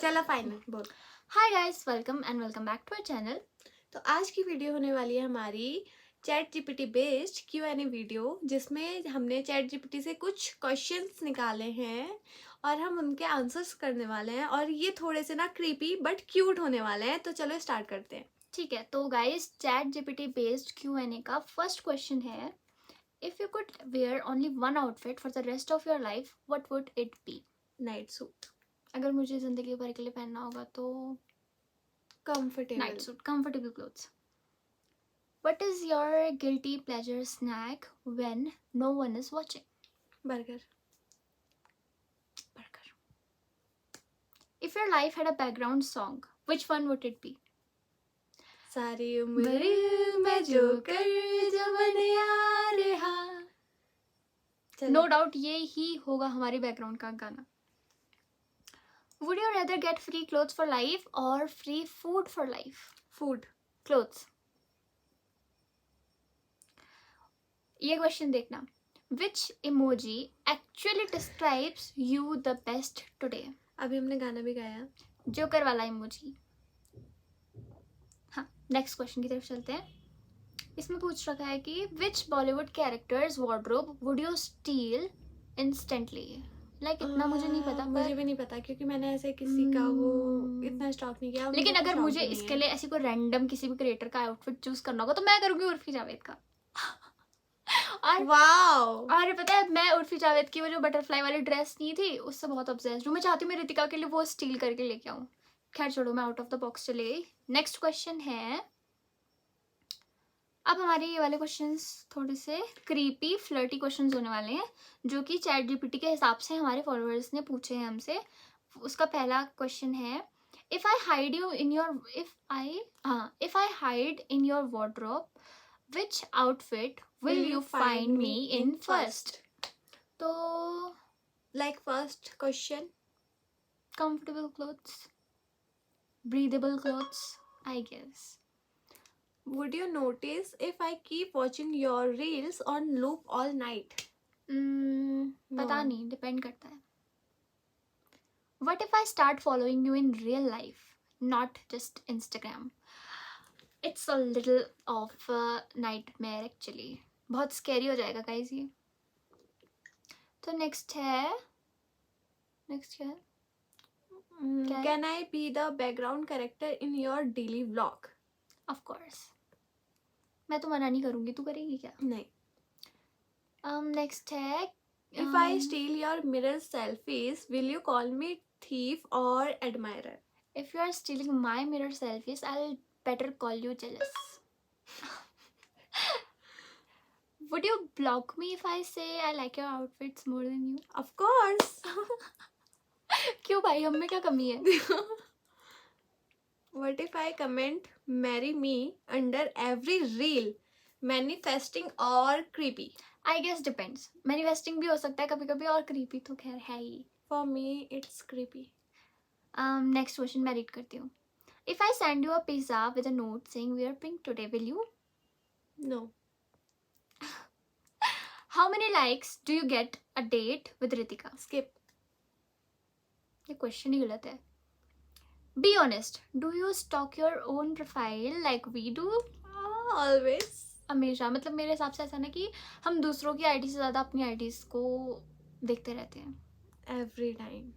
चलो फाइनल बोल। Hi guys, welcome and welcome back to our channel. तो आज की वीडियो होने वाली है हमारी chat GPT based Q&A video, जिसमें हमने चैट जीपीटी से कुछ क्वेश्चंस निकाले हैं और हम उनके आंसर्स करने वाले हैं, और ये थोड़े से ना क्रीपी बट क्यूट होने वाले हैं। तो चलो स्टार्ट करते हैं। ठीक है, तो guys chat GPT based Q&A का फर्स्ट क्वेश्चन है, if you could wear only one outfit for the rest of your life, what would it be? Night suit. अगर मुझे जिंदगी भर के लिए पहनना होगा तो comfortable. Night suit, comfortable clothes. What is your guilty pleasure snack when no one is watching? Burger. Burger. If your life had a background song, which one would it be? सारी उम्र में जो कर जो बन यार हाँ। नो डाउट ये ही होगा हमारे बैकग्राउंड का गाना। Would you rather get free clothes for life or free food for life? Food. Clothes. ये क्वेश्चन देखना. Which emoji actually describes you the best today? अभी हमने गाना भी गाया। जोकर वाला इमोजी. हाँ, नेक्स्ट क्वेश्चन की तरफ चलते हैं. इसमें पूछ रखा है कि which Bollywood character's wardrobe would you steal instantly? Like इतना मुझे नहीं पता, मुझे भी नहीं पता, क्योंकि मैंने ऐसे किसी का वो इतना स्टॉक नहीं किया। लेकिन अगर मुझे इसके लिए ऐसी कोई रैंडम किसी भी क्रिएटर का आउटफिट चूज करना होगा तो मैं करूंगी उर्फी जावेद का। और वाओ। और पता है, मैं उर्फी जावेद की वो जो बटरफ्लाई वाली ड्रेस नहीं थी उससे बहुत ऑब्सेस्ड हूँ। मैं चाहती हूँ मैं रितिका के लिए वो स्टील करके लेके आऊँ। खैर छोड़ो, मैं आउट ऑफ द बॉक्स चली गई। नेक्स्ट क्वेश्चन है, अब हमारे ये वाले क्वेश्चंस थोड़े से क्रीपी फ्लर्टी क्वेश्चंस होने वाले हैं, जो कि चैट जीपीटी के हिसाब से हमारे फॉलोअर्स ने पूछे हैं हमसे। उसका पहला क्वेश्चन है, if I hide in your wardrobe, which outfit will you find me in first? तो like first question, comfortable clothes, breathable clothes, I guess. would you notice if I keep watching your reels on loop all night? पता नहीं, depend करता है. What if I start following you in real life, not just Instagram? It's a little of a nightmare actually. बहुत scary हो जाएगा guys ये. तो next है क्या है? Can I be the background character in your daily vlog? Of course. मैं तो मना नहीं करूँगी, तू करेगी क्या? नहीं. Next है, if I steal your mirror selfies, will you call me thief or admirer? if you are stealing my mirror selfies, I'll better call you jealous. Would you block me if I say I like your outfits more than you? Of course. क्यों भाई, हम में क्या कमी है? What if I comment marry me under every reel? Manifesting or creepy? I guess depends. Manifesting भी हो सकता है कभी कभी, और creepy तो खैर है ही. For me it's creepy. Next question मैं read करती हूँ. If I send you a pizza with a note saying we are pink today, will you? No. How many likes do you get a date with Ritika? Skip. ये question ही गलत है. Be honest. Do you stalk your own profile like we do? Always. हमेशा, मतलब मेरे हिसाब से ऐसा ना कि हम दूसरों की आईडी से ज़्यादा अपनी आईडीज को देखते रहते हैं. Every time.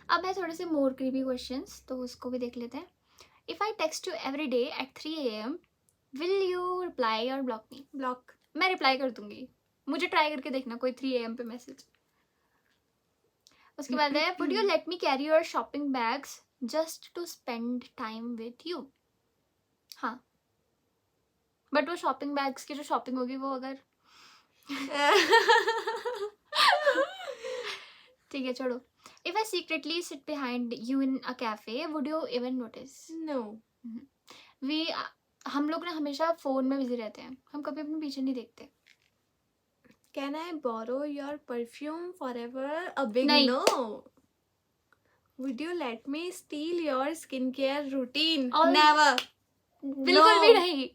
अब है थोड़े से मोर क्रीपी क्वेश्चंस, तो उसको भी देख लेते हैं. If I text you every day at 3 AM, will you reply or block me? Block. मैं रिप्लाई कर दूंगी. मुझे ट्राई करके देखना कोई 3 AM पे मैसेज. उसके बाद है, would you let me carry your shopping bags just to spend time with you? हाँ, बट वो शॉपिंग बैग्स की जो शॉपिंग होगी वो अगर ठीक है छोड़ो. If I secretly sit behind you in a cafe, would you even notice? No. हम लोग ना हमेशा फोन में बिजी रहते हैं, हम कभी अपने पीछे नहीं देखते. Can I borrow your perfume forever? A big नहीं. no. Would you let me steal your skincare routine? All- Never. बिल्कुल No. भी नहीं.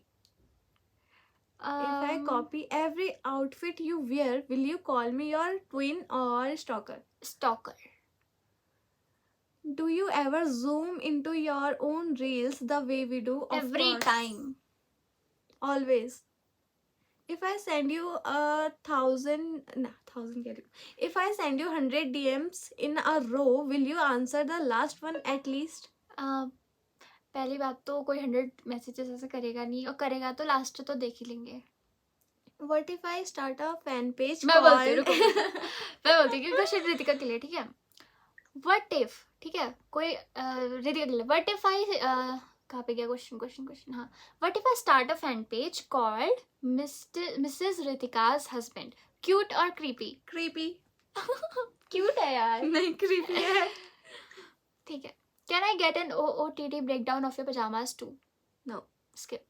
If I copy every outfit you wear, will you call me your twin or stalker? Stalker. Do you ever zoom into your own reels the way we do? Of Every course. time. Always. If I send you a 1,000 kह रही हूँ. If I send you 100 DMs in a row, will you answer the last one at least? पहली बात तो कोई 100 messages ऐसे करेगा नहीं, और करेगा तो लास्ट तो देख ही लेंगे. What if I start a fan page मैं बोलती हूँ, called? मैं बोलती हूँ कि क्वेश्चन रितिका के लिए, ठीक है. What if, ठीक है, कोई रितिका के लिए. What if I कहाँ पे गया क्वेश्चन. हाँ. What if I start a fan page called Mrs. Ritika's husband? Cute or creepy? Creepy. Cute है यार. नहीं, creepy है. ठीक है. Can I get an OOTD breakdown of your pajamas too? No. Skip.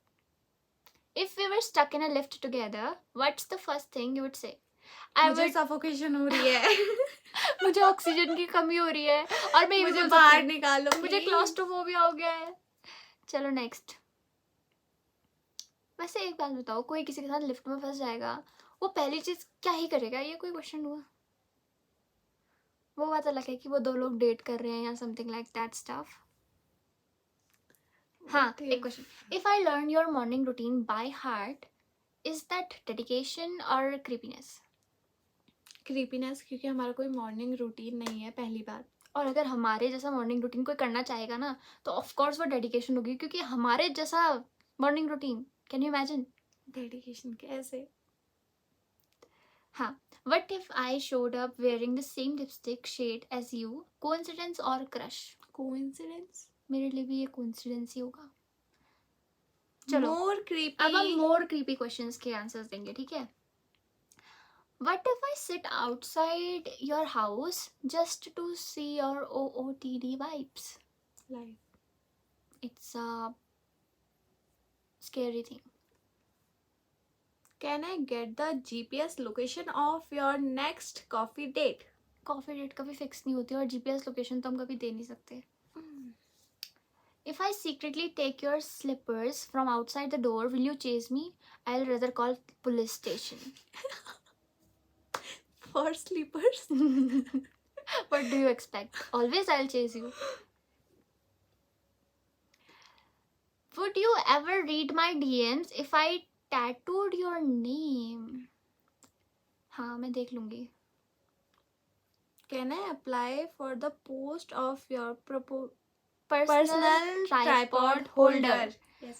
If we were stuck in a lift together, what's the first thing you would say? मुझे suffocation हो रही है. मुझे ऑक्सीजन की कमी हो रही है, और मैं ये भी मुझे बोल बाहर सकती हूँ, निकालो. मुझे क्लॉस्ट्रोफोबिया हो गया है. चलो नेक्स्ट. वैसे एक बात बताओ, कोई किसी के साथ लिफ्ट में फंस जाएगा, वो पहली चीज क्या ही करेगा? ये कोई क्वेश्चन हुआ? वो बात अलग है कि वो 2 लोग डेट कर रहे हैं या समथिंग लाइक दैट स्टफ. हाँ, एक question. If I learn your morning routine by heart, is that dedication और क्रीपीनेस? क्रीपीनेस, क्योंकि हमारा कोई मॉर्निंग रूटीन नहीं है, पहली बात. और अगर हमारे जैसा मॉर्निंग रूटीन कोई करना चाहेगा ना, तो ऑफ कोर्स वो डेडिकेशन होगी, क्योंकि हमारे जैसा morning routine, can you imagine? Dedication कैसे? हाँ. What if I showed up wearing the same lipstick shade as you? Coincidence और crush? Coincidence? मेरे लिए भी ये coincidence ही होगा. चलो, More creepy. अब हम more creepy questions के answers देंगे, ठीक है? What if I sit outside your house just to see your OOTD vibes? Life. It's a scary thing. Can I get the GPS location of your next coffee date? Coffee date कभी fix नहीं होती, और GPS location तो हम कभी दे नहीं सकते. If I secretly take your slippers from outside the door, will you chase me? I'll rather call police station. For sleepers? What do you expect? Always I'll chase you. Would you ever read my DMs if I tattooed your name? हाँ, मैं देख लूँगी. Can I apply for the post of your Personal tripod holder. Yes.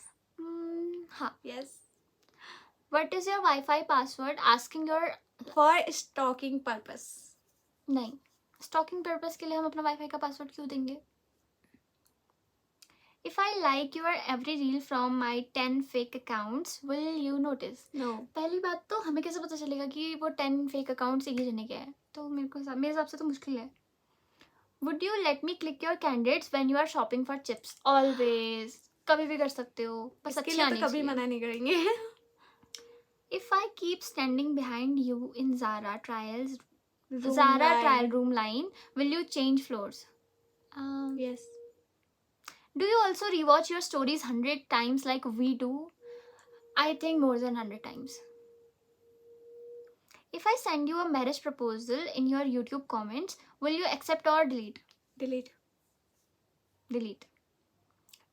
हाँ. Yes. What is your Wi-Fi password? Asking your... For stalking purpose. नहीं, stocking purpose के लिए हम अपना वाईफाई का पासवर्ड क्यों देंगे? If I like your every reel from my 10 fake accounts, will you notice? No. पहली बात तो हमें कैसे पता चलेगा कि वो 10 फेक अकाउंट्स एक ही जने के हैं? तो मेरे हिसाब से तो मुश्किल है. Would you let me click your candidates when you are shopping for chips? Always. कभी भी कर सकते हो, बस अच्छी आनी तो कभी चाहिए. मना नहीं करेंगे. If I keep standing behind you in Zara trial room line, will you change floors? Yes. Do you also rewatch your stories 100 times like we do? I think more than 100 times. If I send you a marriage proposal in your YouTube comments, will you accept or delete? Delete. Delete.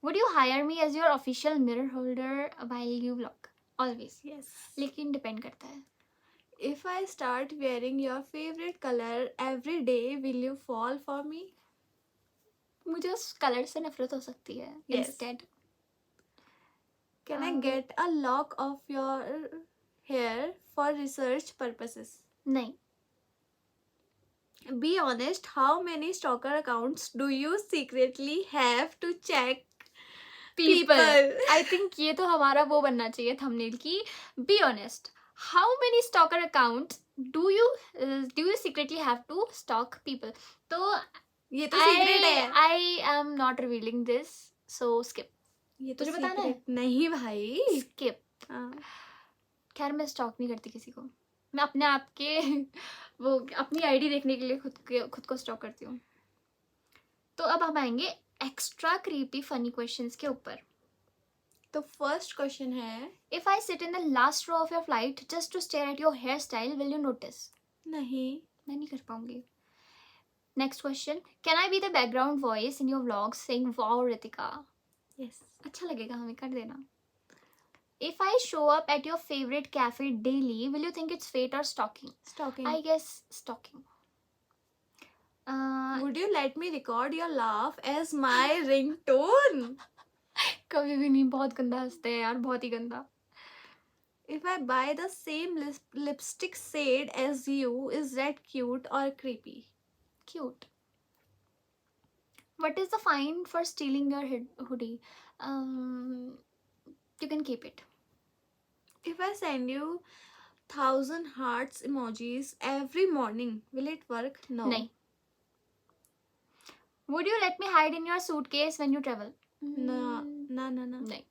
Would you hire me as your official mirror holder while you vlog? Always. Yes. लेकिन depend करता है. If I start wearing your favorite color every day, will you fall for me? मुझे उस colour से नफरत हो सकती है. Yes. Instead. Can I get a lock of your hair for research purposes? नहीं. Be honest, how many stalker accounts do you secretly have to check people? I think ये तो हमारा वो बनना चाहिए thumbnail की. Be honest. How many stalker accounts do you secretly have to stalk people? तो ये तो secret है. I am not revealing this, so skip. ये तो तुझे बताना है? secret नहीं भाई. Skip. हाँ. खैर मैं स्टॉक नहीं करती किसी को. मैं अपने आप के वो अपनी आईडी देखने के लिए खुद को स्टॉक करती हूँ. तो अब हम आएंगे एक्स्ट्रा क्रीपी फनी क्वेश्चंस के ऊपर. तो फर्स्ट क्वेश्चन है, if I sit in the last row of your flight just to stare at your hair style, will you notice? नहीं. मैं नहीं कर पाऊंगी. Next question, can I be the background voice in your vlog saying wow Ritika? Yes. अच्छा लगेगा हमें, कर देना. If I show up at your favourite cafe daily, will you think it's fate और stalking? Stalking. I guess stalking. Would you let me record your laugh as my ringtone? कभी भी नहीं, बहुत गंदा हंसते हैं यार, बहुत ही गंदा. If I buy the same lipstick shade as you, is that cute or creepy? Cute. What is the fine for stealing your hoodie? You can keep it. If I send you 1,000 hearts emojis every morning, will it work? No. Nahi. Would you let me hide in your suitcase when you travel? No. Nahi.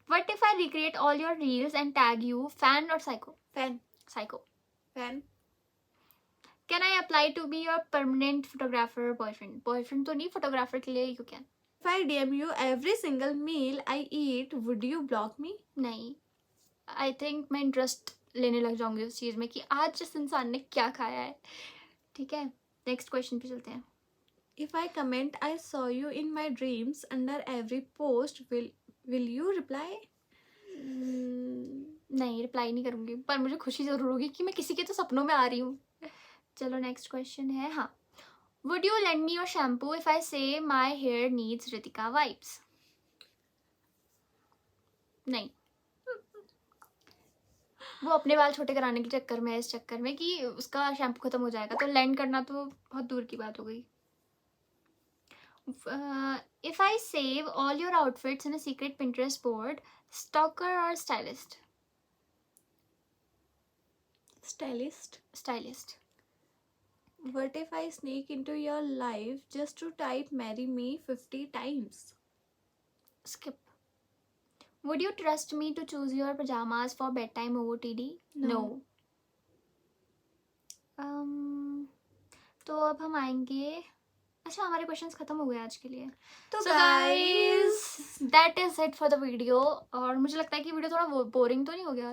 What if I recreate all your reels and tag you? Fan or psycho? Fan. Psycho. Fan. Can I apply to be your permanent photographer boyfriend? Boyfriend तो नहीं, photographer के लिए you can. If I DM you every single meal I eat, would you block me? नहीं. I think मैं interest लेने लग जाऊंगी उस चीज़ में कि आज जिस इंसान ने क्या खाया है. ठीक है, नेक्स्ट क्वेश्चन पे चलते हैं. If I comment I saw you in my dreams under every post, will you reply? नहीं, रिप्लाई नहीं करूंगी, पर मुझे खुशी जरूर होगी कि मैं किसी के तो सपनों में आ रही हूँ. चलो नेक्स्ट क्वेश्चन है. हाँ, would you lend me your shampoo if I say my hair needs Ritika vibes? नहीं. वो अपने बाल छोटे कराने के चक्कर में, इस चक्कर में कि उसका शैम्पू खत्म हो जाएगा, तो लैंड करना तो बहुत दूर की बात हो गई. If I save all your outfits in a secret Pinterest board, stalker or stylist? Stylist. Stylist. What if I sneak into your life just to type marry me 50 times? Skip. Would you trust me to choose your pajamas for bedtime OOTD? No. तो अब हम आएंगे. अच्छा, हमारे questions खत्म हो गए आज के लिए. तो So guys, that is it for the video. और मुझे लगता है कि वीडियो थोड़ा बोरिंग तो नहीं हो गया?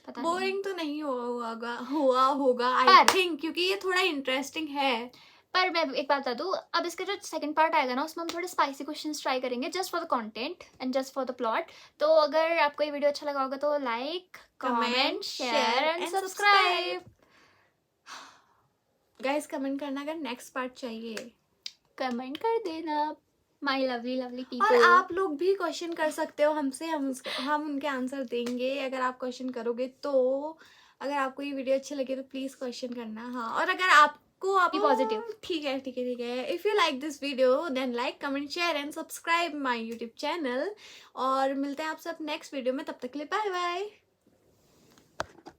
पता नहीं. बोरिंग तो नहीं हुआ होगा आई थिंक, क्योंकि ये थोड़ा इंटरेस्टिंग है. पर मैं एक बात बता दूँ, अब इसका जो सेकंड पार्ट आएगा ना, उसमें हम थोड़े स्पाइसी क्वेश्चंस ट्राई करेंगे, just for the content and just for the plot. तो अगर आपको ये वीडियो अच्छा लगा होगा तो like, comment, share and subscribe. Guys comment करना अगर नेक्स्ट पार्ट चाहिए, कमेंट कर देना. My lovely lovely people. और आप लोग भी क्वेश्चन कर सकते हो हमसे, हम उनके आंसर देंगे अगर आप क्वेश्चन करोगे तो. अगर आपको ये वीडियो अच्छी लगे तो प्लीज क्वेश्चन करना. हाँ, और अगर आपको Be positive. ठीक है. If you like this video then like, comment, share and subscribe my YouTube channel. और मिलते हैं आप सब नेक्स्ट वीडियो में. तब तक के लिए बाय बाय.